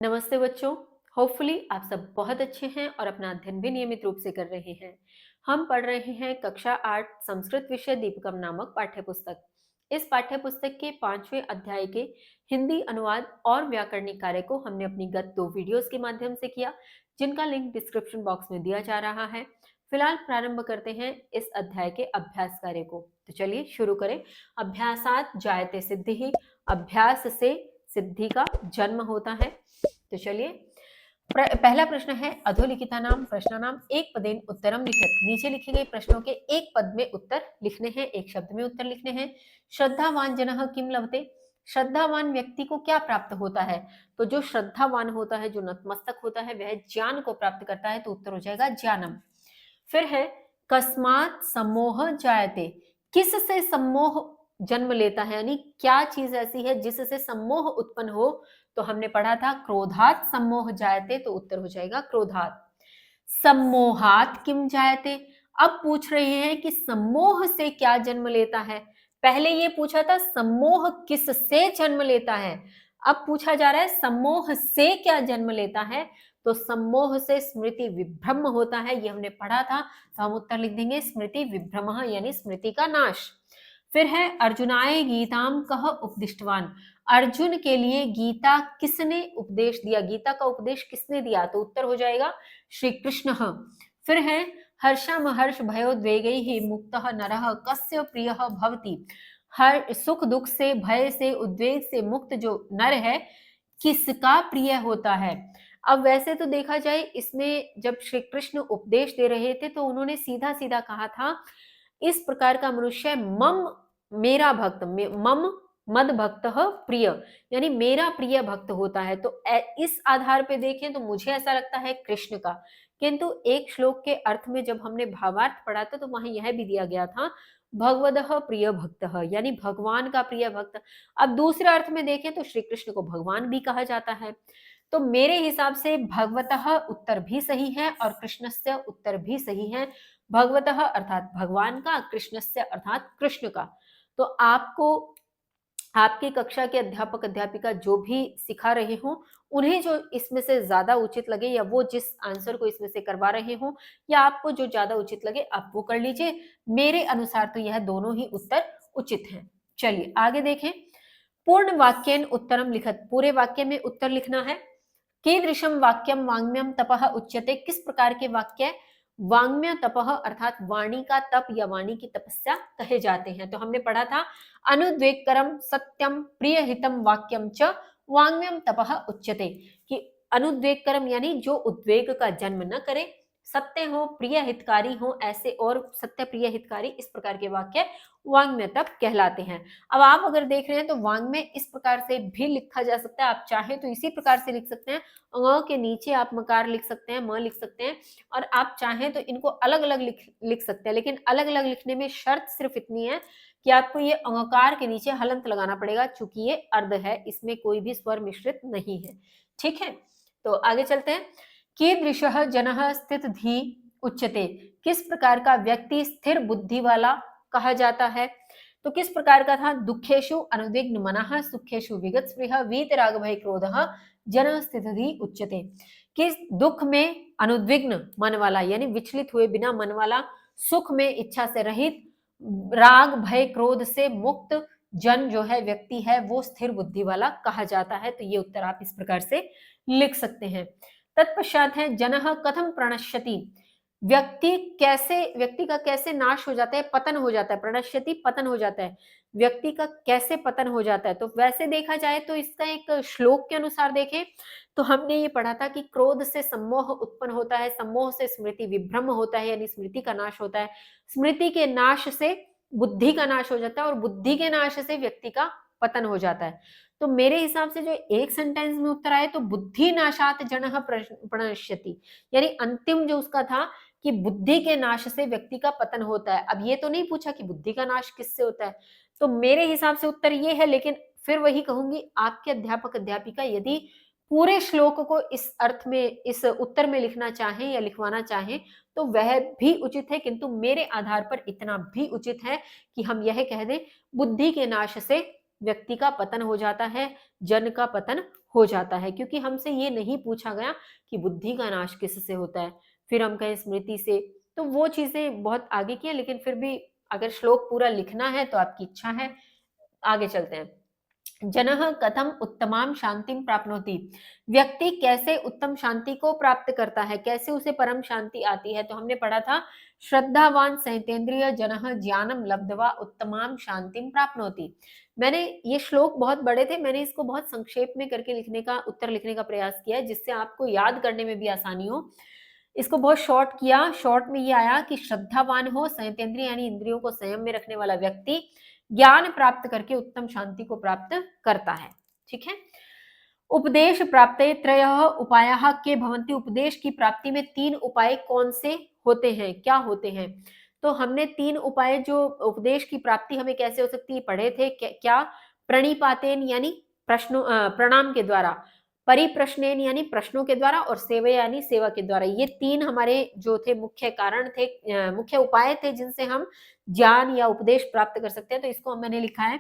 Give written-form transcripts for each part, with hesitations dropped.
नमस्ते बच्चों। होपफुली आप सब बहुत अच्छे हैं और अपना अध्ययन भी नियमित रूप से कर रहे हैं। हम पढ़ रहे हैं कक्षा 8 संस्कृत विषय दीपकम नामक पाठ्य पुस्तक। इस पाठ्य पुस्तक के 5वें अध्याय के हिंदी अनुवाद और व्याकरणिक कार्य को हमने अपनी गत 2 वीडियोस के माध्यम से किया, जिनका लिंक डिस्क्रिप्शन बॉक्स में दिया जा रहा है। फिलहाल प्रारंभ करते हैं इस अध्याय के अभ्यास कार्य को। तो चलिए शुरू करें। अभ्यासात जायते सिद्धि, अभ्यास से सिद्धि का जन्म होता है। तो चलिए पहला प्रश्न है अधोलिखिता नाम प्रश्न नाम एक पदेन उत्तरम लिखित। नीचे लिखे गए प्रश्नों के एक पद में उत्तर लिखने हैं, एक शब्द में उत्तर लिखने हैं। श्रद्धावान जनः किम लभते, श्रद्धावान व्यक्ति को क्या प्राप्त होता है? तो जो श्रद्धावान होता है, जो नतमस्तक होता है, वह ज्ञान को प्राप्त करता है, तो उत्तर हो जाएगा ज्ञानम। फिर है कस्मात सम्मोह जायते, किससे सम्मोह जन्म लेता है, यानी क्या चीज ऐसी है जिससे सम्मोह उत्पन्न हो? तो हमने पढ़ा था क्रोधात सम्मोह जायते, तो उत्तर हो जाएगा क्रोधात। सम्मोहात किम जायते, अब पूछ रहे हैं कि सम्मोह से क्या जन्म लेता है। पहले ये पूछा था सम्मोह किससे जन्म लेता है, अब पूछा जा रहा है सम्मोह से क्या जन्म लेता है। तो सम्मोह से स्मृति विभ्रम होता है, ये हमने पढ़ा था, तो हम उत्तर लिख देंगे स्मृति विभ्रम, यानी स्मृति का नाश। फिर है अर्जुनाय गीताम कह उपदिष्टवान, अर्जुन के लिए गीता किसने उपदेश दिया, गीता का उपदेश किसने दिया? तो उत्तर हो जाएगा श्री कृष्ण। फिर है हर्षमहर्ष भयोद्वेगै ही मुक्तः नरः कस्य प्रियः भवति, हर सुख दुख से भय से उद्वेग से मुक्त जो नर है किसका प्रिय होता है? अब वैसे तो देखा जाए इसमें जब श्री कृष्ण उपदेश दे रहे थे तो उन्होंने सीधा सीधा कहा था इस प्रकार का मनुष्य मम मेरा भक्त, मम मद भक्त प्रिय, यानी मेरा प्रिय भक्त होता है। तो इस आधार पे देखें तो मुझे ऐसा लगता है कृष्ण का, किंतु एक श्लोक के अर्थ में जब हमने भावार्थ पढ़ा था तो वहां यह भी दिया गया था भगवदः प्रिय भक्त, यानी भगवान का प्रिय भक्त। अब दूसरे अर्थ में देखें तो श्री कृष्ण को भगवान भी कहा जाता है। तो मेरे हिसाब से भगवतः उत्तर भी सही है और कृष्णस्य उत्तर भी सही है। भगवतः अर्थात भगवान का, कृष्णस्य अर्थात कृष्ण का। तो आपको आपकी कक्षा के अध्यापक अध्यापिका जो भी सिखा रहे हो, उन्हें जो इसमें से ज्यादा उचित लगे या वो जिस आंसर को इसमें से करवा रहे हो या आपको जो ज्यादा उचित लगे आप वो कर लीजिए। मेरे अनुसार तो यह दोनों ही उत्तर उचित हैं। चलिए आगे देखें। पूर्ण वाक्यन उत्तरम लिखत, पूरे वाक्य में उत्तर लिखना है। कीदृशम वाक्यम वाङ्मयम तपः उच्यते, किस प्रकार के वाक्य वाङ्मय तपः अर्थात वाणी का तप या वाणी की तपस्या कहे जाते हैं? तो हमने पढ़ा था अनुद्वेगकरम सत्यम प्रियहितम वाक्यम च वाङ्मयम तपः उच्यते, कि अनुद्वेगकरम यानी जो उद्वेग का जन्म न करे, सत्य हो, प्रिय हितकारी हो, ऐसे और सत्य प्रिय हितकारी, इस प्रकार के वाक्य वाङ्मय तप कहलाते हैं। अब आप अगर देख रहे हैं तो वाङ्मय इस प्रकार से भी लिखा जा सकता है, आप चाहे तो इसी प्रकार से लिख सकते हैं, अ के नीचे आप मकार लिख सकते हैं, म लिख सकते हैं, और आप चाहें तो इनको अलग अलग लिख सकते हैं। लेकिन अलग अलग लिखने में शर्त सिर्फ इतनी है कि आपको ये अंकार के नीचे हलंत लगाना पड़ेगा, चूंकि ये अर्ध है, इसमें कोई भी स्वर मिश्रित नहीं है। ठीक है, तो आगे चलते हैं। कीदृशः जनः स्थितधि उच्यते, किस प्रकार का व्यक्ति स्थिर बुद्धि वाला कहा जाता है? तो किस प्रकार का था? दुखेशु अनुद्विग्न मनः, सुखेशु विगत स्पृह, वीतराग भय क्रोधः, जन स्थितधि उच्यते। किस दुख में अनुद्विग्न मन वाला यानी विचलित हुए बिना मन वाला, सुख में इच्छा से रहित, राग भय क्रोध से मुक्त जन जो है व्यक्ति है वो स्थिर बुद्धि वाला कहा जाता है। तो ये उत्तर आप इस प्रकार से लिख सकते हैं। तत्पश्चात है जनः कथम प्रणश्यति, व्यक्ति का कैसे नाश हो जाता है, पतन हो जाता है, प्रणश्यति पतन हो जाता है, व्यक्ति का कैसे पतन हो जाता है? तो वैसे देखा जाए तो इसका एक श्लोक के अनुसार देखें तो हमने ये पढ़ा था कि क्रोध से सम्मोह उत्पन्न होता है, सम्मोह से स्मृति विभ्रम होता है, यानी स्मृति का नाश होता है, स्मृति के नाश से बुद्धि का नाश हो जाता है और बुद्धि के नाश से व्यक्ति का पतन हो जाता है। तो मेरे हिसाब से जो एक सेंटेंस में उत्तर आए तो बुद्धि नाशात जनः प्रणश्यति, यानी अंतिम जो उसका था कि बुद्धि के नाश से व्यक्ति का पतन होता है। अब ये तो नहीं पूछा कि बुद्धि का नाश किससे होता है, तो मेरे हिसाब से उत्तर ये है। लेकिन फिर वही कहूंगी, आपके अध्यापक अध्यापिका यदि पूरे श्लोक को इस अर्थ में, इस उत्तर में लिखना चाहें या लिखवाना चाहें तो वह भी उचित है, किंतु मेरे आधार पर इतना भी उचित है कि हम यह कह दें बुद्धि के नाश से व्यक्ति का पतन हो जाता है, जन का पतन हो जाता है, क्योंकि हमसे ये नहीं पूछा गया कि बुद्धि का नाश किससे होता है, फिर हम कहें स्मृति से, तो वो चीजें बहुत आगे की है। लेकिन फिर भी अगर श्लोक पूरा लिखना है तो आपकी इच्छा है, आगे चलते हैं। जनः कथम उत्तमां शांतिं प्राप्नोति, व्यक्ति कैसे उत्तम शांति को प्राप्त करता है, कैसे उसे परम शांति आती है। तो हमने पढ़ा था, श्रद्धावान सैतेन्द्रिय जनः ज्ञानम लब्ध्वा उत्तमां शांतिं प्राप्नोति। मैंने ये श्लोक बहुत बड़े थे, मैंने इसको बहुत संक्षेप में करके लिखने का, उत्तर लिखने का प्रयास किया है, जिससे आपको याद करने में भी आसानी हो। इसको बहुत शॉर्ट किया, शॉर्ट में ये आया कि श्रद्धावान हो, संयतेंद्रिय यानी इंद्रियों को संयम में रखने वाला व्यक्ति ज्ञान प्राप्त करके उत्तम शांति को प्राप्त करता है। ठीक है। उपदेश प्राप्त त्रयः उपायः के भवन्ति, उपदेश की प्राप्ति में 3 उपाय कौन से होते हैं, क्या होते हैं। तो हमने 3 उपाय, जो उपदेश की प्राप्ति हमें कैसे हो सकती है, पढ़े थे। क्या? प्रणिपातेन यानी प्रश्नों प्रणाम के द्वारा, परिप्रश्नेन यानी प्रश्नों के द्वारा, और सेवा यानी सेवा के द्वारा। ये 3 हमारे जो थे मुख्य कारण थे, मुख्य उपाय थे, जिनसे हम ज्ञान या उपदेश प्राप्त कर सकते हैं। तो इसको मैंने लिखा है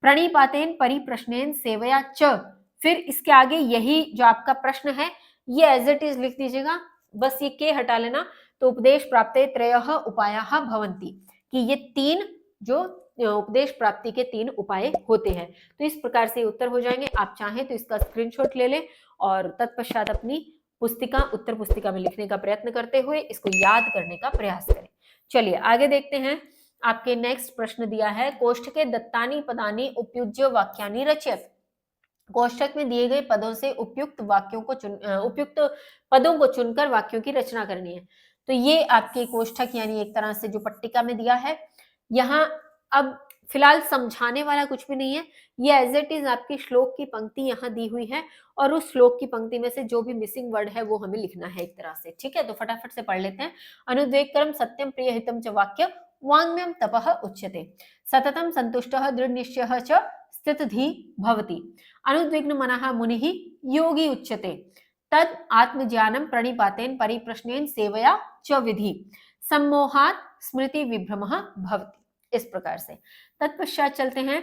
प्रणिपातेन परिप्रश्नेन सेवया च। फिर इसके आगे यही जो आपका प्रश्न है ये एज इट इज लिख दीजिएगा, बस ये के हटा लेना। तो उपदेश प्राप्ते त्रयः उपायः भवन्ति, कि ये 3 जो उपदेश प्राप्ति के 3 उपाय होते हैं। तो इस प्रकार से उत्तर हो जाएंगे। आप चाहें तो इसका स्क्रीनशॉट ले लें और तत्पश्चात अपनी पुस्तिका, उत्तर पुस्तिका में लिखने का प्रयत्न करते हुए इसको याद करने का प्रयास करें। चलिए आगे देखते हैं। आपके नेक्स्ट प्रश्न दिया है, कोष्ठके दत्तानि पदानि उपयुज्य वाक्यानि रचयत। कोष्ठक में दिए गए पदों से उपयुक्त वाक्यों को उपयुक्त पदों को चुनकर वाक्यों की रचना करनी है। तो ये आपके कोष्ठक यानी एक तरह से जो पट्टिका में दिया है, यहाँ अब फिलहाल समझाने वाला कुछ भी नहीं है, ये एज इट इज आपकी श्लोक की पंक्ति यहाँ दी हुई है, और उस श्लोक की पंक्ति में से जो भी मिसिंग वर्ड है वो हमें लिखना है एक तरह से। ठीक है, तो फटाफट से पढ़ लेते हैं। अनुद्वेगकरम सत्यम प्रिय हितम च वाक्य वाङ्मयं तपः उच्यते, सततं सन्तुष्टः दृढनिश्चयः च स्थितधि भवति, अनुद्विग्न मनः मुनिः योगी उच्यते, तद आत्मज्ञानं प्रणिपातेन परिप्रश्नेन सेवया च विधि, सम्मोहात् स्मृति विभ्रमः भवति। इस प्रकार से तत्पश्चात चलते हैं।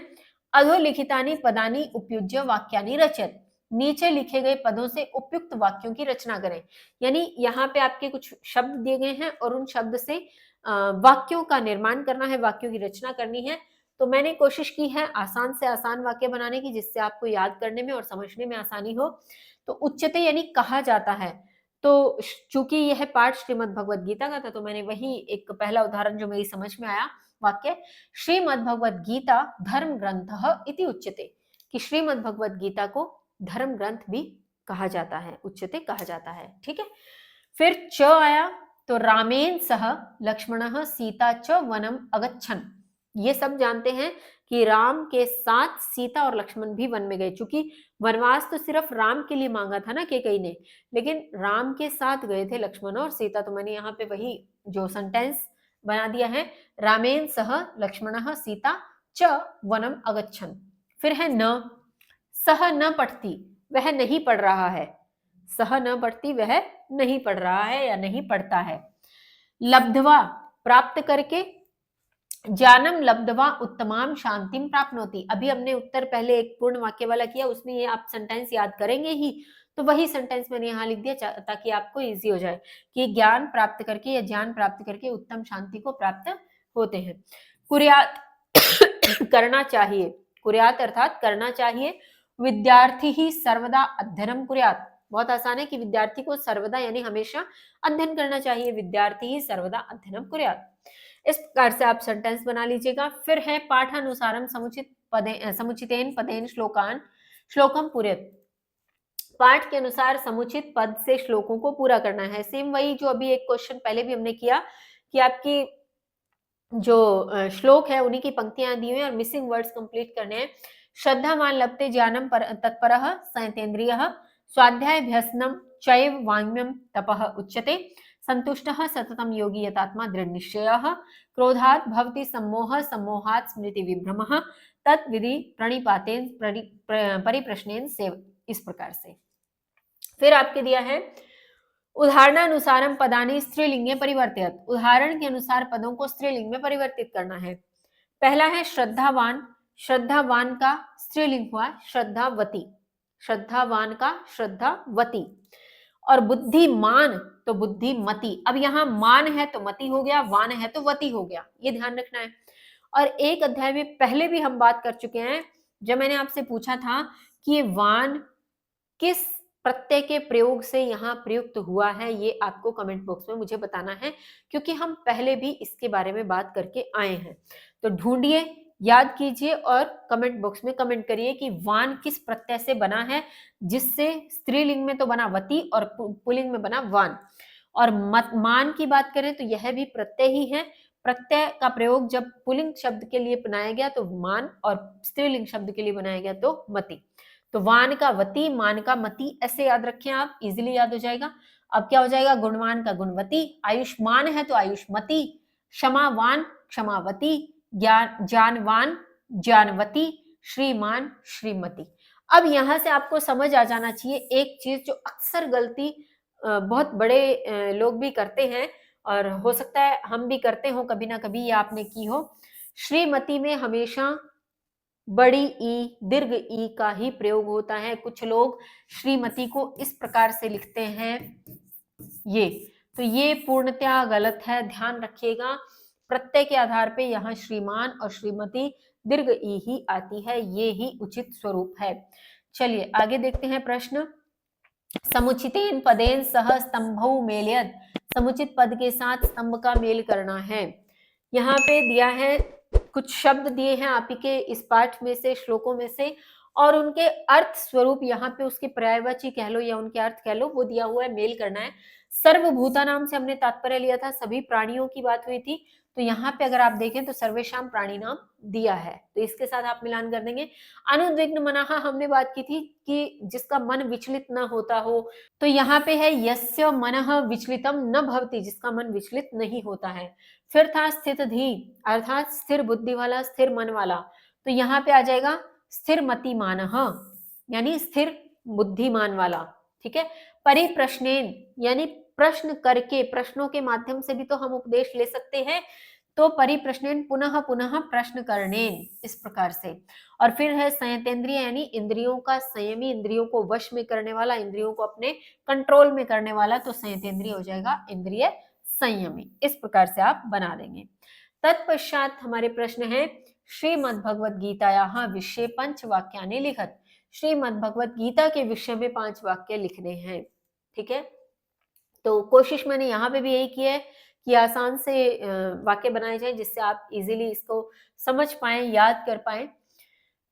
अधोलिखितानि पदानि उपयुज्य वाक्यानि रचयत, नीचे लिखे गए पदों से उपयुक्त वाक्यों की रचना करें। यानी यहाँ पे आपके कुछ शब्द दिए गए हैं और उन शब्द से वाक्यों का निर्माण करना है, वाक्यों की रचना करनी है। तो मैंने कोशिश की है आसान से आसान वाक्य बनाने की, जिससे आपको याद करने में और समझने में आसानी हो। तो उच्चते यानी कहा जाता है। तो चूंकि यह पाठ श्रीमद् भगवद गीता का था, तो मैंने वही एक पहला उदाहरण जो मेरी समझ में आया वाक्य, श्रीमद् भगवद गीता धर्म ग्रंथः इति उच्यते, कि श्रीमद् भगवद गीता को धर्म ग्रंथ भी कहा जाता है, उच्यते कहा जाता है। ठीक है। फिर च आया, तो रामेन सह लक्ष्मणः सीता च वनम अगच्छन्। ये सब जानते हैं कि राम के साथ सीता और लक्ष्मण भी वन में गए। चूंकि वनवास तो सिर्फ राम के लिए मांगा था ना कैकेयी ने, लेकिन राम के साथ गए थे लक्ष्मण और सीता। तो मैंने यहाँ पे वही जो सेंटेंस बना दिया है, रामेन सह लक्ष्मणः सीता च वनम अगच्छन्। फिर है न, सह न पठती, वह नहीं पढ़ रहा है, सह न पढ़ती, वह नहीं पढ़ रहा है या नहीं पढ़ता है। लब्ध्वा प्राप्त करके, जानम लब्ध्वा उत्तमाम शांतिम प्राप्नोति। अभी हमने उत्तर पहले एक पूर्ण वाक्य वाला किया, उसमें ये आप सेंटेंस याद करेंगे ही, तो वही सेंटेंस मैंने यहाँ लिख दिया ताकि आपको इजी हो जाए कि ज्ञान प्राप्त करके या ज्ञान प्राप्त करके उत्तम शांति को प्राप्त होते हैं। कुर्यात करना चाहिए, कुर्यात अर्थात करना चाहिए। विद्यार्थी ही सर्वदा अध्ययनम कुर्यात, बहुत आसान है कि विद्यार्थी को सर्वदा यानी हमेशा अध्ययन करना चाहिए, विद्यार्थी ही सर्वदा अध्ययनम कुर्यात। इस प्रकार से आप सेंटेंस बना लीजिएगा। फिर है पाठानुसारम समुचितेन पदेन श्लोकम पूरयत, पाठ के अनुसार समुचित पद से श्लोकों को पूरा करना है। सेम वही जो अभी एक क्वेश्चन पहले भी हमने किया कि आपकी जो श्लोक है उन्हीं की पंक्तियां दी हुई और मिसिंग वर्ड्स कंप्लीट करने हैं। श्रद्धावान लभते ज्ञानम तत्परः संयतेन्द्रियः, स्वाध्यायाभ्यसनं चैव वाङ्मयं तपः उच्यते, संतुष्टः सततं योगी यतात्मा दृढनिश्चयः, क्रोधात् भवति सम्मोहः, सम्मोहात् स्मृति विभ्रमः, तत्विधि प्रणिपातेन परिप्रश्नेन सेव। इस प्रकार से फिर आपके दिया है उदाहरणानुसारम पदानि स्त्रीलिंगे परिवर्तयत, उदाहरण के अनुसार पदों को स्त्रीलिंग में परिवर्तित करना है। पहला है श्रद्धावान, श्रद्धावान का स्त्रीलिंग हुआ श्रद्धावती। श्रद्धावान का श्रद्धावती, और बुद्धिमान तो बुद्धिमती। अब यहाँ मान है तो मति हो गया, वान है तो वती हो गया, ये ध्यान रखना है। और एक अध्याय में पहले भी हम बात कर चुके हैं, जब मैंने आपसे पूछा था कि ये वान किस प्रत्यय के प्रयोग से यहाँ प्रयुक्त हुआ है, ये आपको कमेंट बॉक्स में मुझे बताना है, क्योंकि हम पहले भी इसके बारे में बात करके आए हैं। तो ढूंढिए, याद कीजिए और कमेंट बॉक्स में कमेंट करिए कि वान किस प्रत्यय से बना है, जिससे स्त्रीलिंग में तो बना वती और पुल्लिंग में बना वान। और मान की बात करें तो यह भी प्रत्यय ही है। प्रत्यय का प्रयोग जब पुल्लिंग शब्द के लिए बनाया गया तो मान, और स्त्रीलिंग शब्द के लिए बनाया गया तो मति। तो वान का वती, मान का मति, ऐसे याद रखें आप, इजीली याद हो जाएगा। अब क्या हो जाएगा, गुणवान का गुणवती, आयुष्मान है तो आयुष्मती, क्षमावान क्षमावती, ज्ञान जानवान जानवती, श्रीमान श्रीमती। अब यहां से आपको समझ आ जाना चाहिए एक चीज जो अक्सर गलती बहुत बड़े लोग भी करते हैं, और हो सकता है हम भी करते हो कभी ना कभी, या आपने की हो। श्रीमती में हमेशा बड़ी ई, दीर्घ ई का ही प्रयोग होता है। कुछ लोग श्रीमती को इस प्रकार से लिखते हैं, ये तो ये पूर्णतया गलत है, ध्यान रखिएगा। प्रत्यय के आधार पे यहाँ श्रीमान और श्रीमती दीर्घ ई ही आती है, ये ही उचित स्वरूप है। चलिए आगे देखते हैं प्रश्न। समुचितेन पदेन सह स्तंभौ मेलयत, समुचित पद के साथ स्तंभ का मेल करना है। यहाँ पे दिया है, कुछ शब्द दिए हैं आप ही के इस पाठ में से, श्लोकों में से, और उनके अर्थ स्वरूप यहाँ पे उसके पर्यायवाची कह लो या उनके अर्थ कह लो, वो दिया हुआ है, मेल करना है। सर्वभूता नाम से हमने तात्पर्य लिया था, सभी प्राणियों की बात हुई थी। तो यहाँ पे अगर आप देखें तो सर्वेशाम प्राणी नाम दिया है, तो इसके साथ आप मिलान कर देंगे। अनुद्विग्न मनः हमने बात की थी कि जिसका मन विचलित न होता हो, तो यहाँ पे है यस्य मनः विचलितम न भवति, जिसका मन विचलित नहीं होता है। फिर था स्थित धी, अर्थात स्थिर बुद्धि वाला, स्थिर मन वाला, तो यहाँ पे आ जाएगा स्थिर मतिमानः, यानी स्थिर बुद्धिमान वाला। ठीक है। परिप्रश्नेन, यानी प्रश्न करके, प्रश्नों के माध्यम से भी तो हम उपदेश ले सकते हैं, तो परिप्रश्नेन पुनः पुनः प्रश्न करनेन, इस प्रकार से। और फिर है संयतेंद्रिय, यानी इंद्रियों का संयमी, इंद्रियों को वश में करने वाला, इंद्रियों को अपने कंट्रोल में करने वाला, तो संयतेंद्रिय हो जाएगा इंद्रिय संयमी। इस प्रकार से आप बना देंगे। तत्पश्चात हमारे प्रश्न है, श्रीमद् भगवद गीतायाः विषये 5 वाक्यानि लिखत, श्रीमद् भगवद गीता के विषय में 5 वाक्य लिखने हैं। ठीक है, तो कोशिश मैंने यहाँ पे भी यही की है कि आसान से वाक्य बनाए जाए, जिससे आप इजीली इसको समझ पाए, याद कर पाए।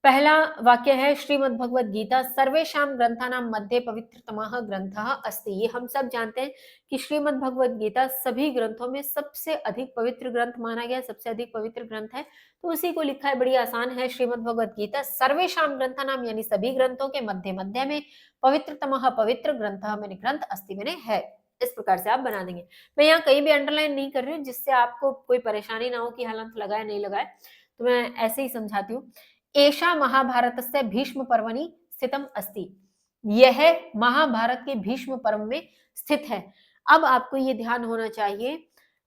पहला वाक्य है, श्रीमद् भगवद गीता सर्वेशाम ग्रंथानां मध्ये पवित्रतमः ग्रंथः अस्ति। ये हम सब जानते हैं कि श्रीमद् भगवद गीता सभी ग्रंथों में सबसे अधिक पवित्र ग्रंथ माना गया, सबसे अधिक पवित्र ग्रंथ है, तो उसी को लिखा है, बड़ी आसान है। श्रीमद् भगवद गीता सर्वेशाम ग्रंथानां, यानी सभी ग्रंथों के मध्य मध्य में, पवित्रतमः पवित्र ग्रंथः मैंने ग्रंथ, अस्ति मैंने है। इस प्रकार से आप बना देंगे। मैं यहाँ कहीं भी अंडरलाइन नहीं कर रही हूँ, जिससे आपको कोई परेशानी ना हो कि हालांकि लगाए नहीं लगाए, तो मैं ऐसे ही समझाती हूँ। एषा महाभारतस्य भीष्म पर्वणि स्थितम अस्ति, यह महाभारत के भीष्म पर्व में स्थित है। अब आपको ये ध्यान होना चाहिए,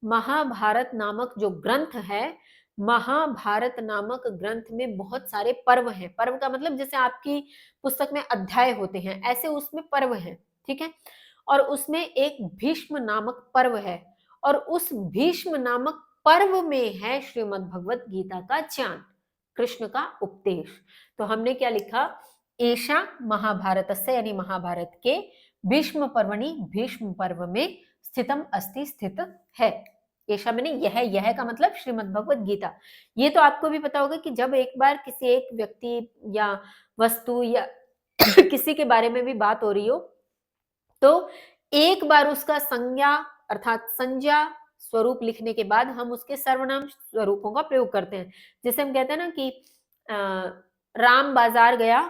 महाभारत नामक जो ग्रंथ है, महाभारत नामक ग्रंथ में बहुत सारे पर्व हैं। पर्व का मतलब जैसे आपकी पुस्तक में अध्याय होते हैं, ऐसे उसमें पर्व हैं। ठीक है, और उसमें एक भीष्म नामक पर्व है, और उस भीष्म नामक पर्व में है श्रीमद् भगवत गीता का ज्ञान, कृष्ण का उपदेश। तो हमने क्या लिखा, एषा महाभारतस्य, यानी महाभारत के भीष्म पर्वणि, भीष्म पर्व में स्थितम अस्ति, स्थित है। एषा मैंने यह का मतलब श्रीमद् भगवत गीता। ये तो आपको भी पता होगा कि जब एक बार किसी एक व्यक्ति या वस्तु या किसी के बारे में भी बात हो रही हो, तो एक बार उसका संज्ञा अर्थात संज्ञा स्वरूप लिखने के बाद हम उसके सर्वनाम स्वरूपों का प्रयोग करते हैं। जैसे हम कहते हैं ना कि राम बाजार गया,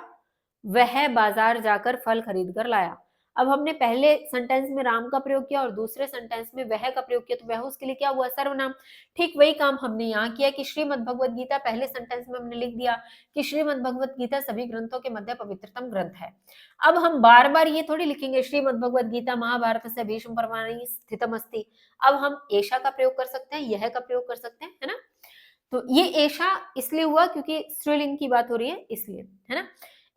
वह बाजार जाकर फल खरीद कर लाया। अब हमने पहले सेंटेंस में राम का प्रयोग किया और दूसरे सेंटेंस में वह का प्रयोग किया, तो वह उसके लिए क्या हुआ, सर्वनाम। ठीक वही काम हमने यहाँ किया कि श्रीमद् भगवद गीता, पहले सेंटेंस में हमने लिख दिया कि श्रीमद् भगवद गीता सभी ग्रंथों के मध्य पवित्रतम ग्रंथ है। अब हम बार बार ये थोड़ी लिखेंगे श्रीमद् भगवद गीता महाभारत से भीष्म पर्वणि स्थितम अस्ति। अब हम एषा का प्रयोग कर सकते हैं, यह का प्रयोग कर सकते हैं, है ना। तो ये एषा इसलिए हुआ क्योंकि स्त्रीलिंग की बात हो रही है, इसलिए, है ना।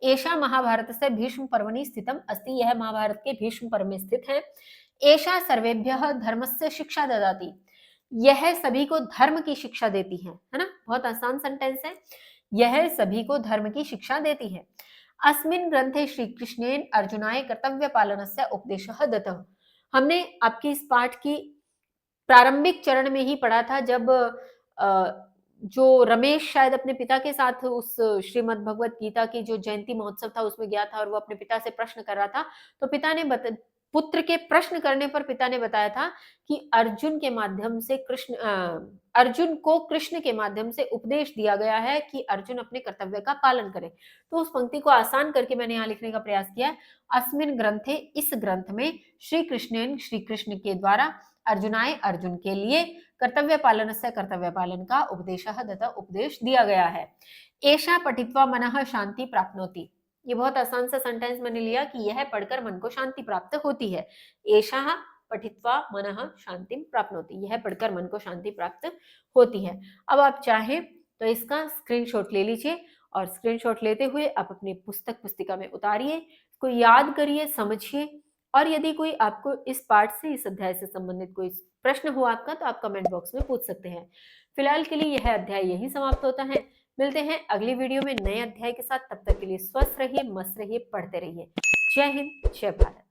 एषा महाभारतस्य भीष्म पर्वणि स्थितम् अस्ति, यह महाभारत के भीष्म पर्व में स्थित है। एषा सर्वेभ्यः धर्मस्य शिक्षा ददाति, यह सभी को धर्म की शिक्षा देती है ना? बहुत आसान सेंटेंस है। यह सभी को धर्म की शिक्षा देती है। अस्मिन् ग्रंथे श्री कृष्णेन अर्जुनाय कर्तव्य पालनस्य उपदेशः दत्तः। हमने आपकी इस पाठ की प्रारंभिक चरण में ही पढ़ा था, जब जो रमेश शायद अपने पिता के साथ उस श्रीमद् भगवत गीता की जो जयंती महोत्सव था उसमें गया था और वो अपने पिता से प्रश्न कर रहा था, तो पुत्र के प्रश्न करने पर पिता ने बताया था कि अर्जुन को कृष्ण के माध्यम से उपदेश दिया गया है कि अर्जुन अपने कर्तव्य का पालन करे। तो उस पंक्ति को आसान करके मैंने यहाँ लिखने का प्रयास किया है। अस्मिन ग्रंथे, इस ग्रंथ में, श्री कृष्ण के द्वारा अर्जुनाय, अर्जुन के लिए, कर्तव्य पालन से, कर्तव्य पालन का, उपदेशः दत्तः, उपदेश दिया गया है। एषा पठित्वा मनः शांति प्राप्नोति, ये बहुत आसान सा सेंटेंस मैंने लिया कि यह पढ़कर मन को शांति प्राप्त होती है। एषा पठित्वा मनः शांतिं प्राप्नोति, यह पढ़कर मन को शांति प्राप्त होती है। अब आप चाहें तो इसका स्क्रीनशॉट ले लीजिए और स्क्रीनशॉट लेते हुए आप अपनी पुस्तिका में उतारिए, इसको याद करिए, समझिए, और यदि कोई आपको इस पाठ से, इस अध्याय से संबंधित कोई प्रश्न हो आपका, तो आप कमेंट बॉक्स में पूछ सकते हैं। फिलहाल के लिए यह अध्याय यहीं समाप्त होता है। मिलते हैं अगली वीडियो में नए अध्याय के साथ। तब तक के लिए स्वस्थ रहिए, मस्त रहिए, पढ़ते रहिए। जय हिंद, जय भारत।